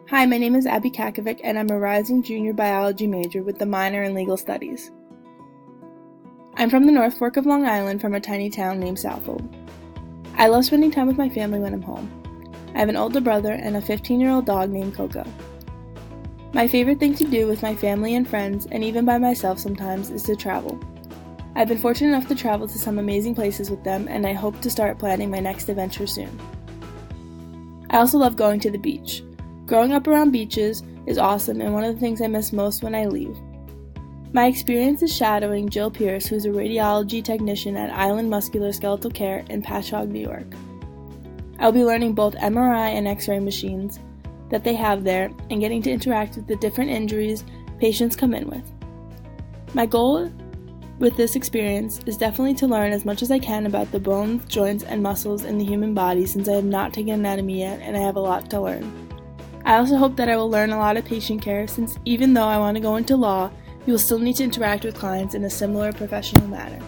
Hi, my name is Abby Kakovic, and I'm a rising junior biology major with a minor in legal studies. I'm from the North Fork of Long Island from a tiny town named Southold. I love spending time with my family when I'm home. I have an older brother and a 15-year-old dog named Coco. My favorite thing to do with my family and friends, and even by myself sometimes, is to travel. I've been fortunate enough to travel to some amazing places with them, and I hope to start planning my next adventure soon. I also love going to the beach. Growing up around beaches is awesome and one of the things I miss most when I leave. My experience is shadowing Jill Pierce, who's a radiology technician at Island Musculoskeletal Care in Patchogue, New York. I'll be learning both MRI and X-ray machines that they have there and getting to interact with the different injuries patients come in with. My goal with this experience is definitely to learn as much as I can about the bones, joints, and muscles in the human body since I have not taken anatomy yet and I have a lot to learn. I also hope that I will learn a lot of patient care since even though I want to go into law, you will still need to interact with clients in a similar professional manner.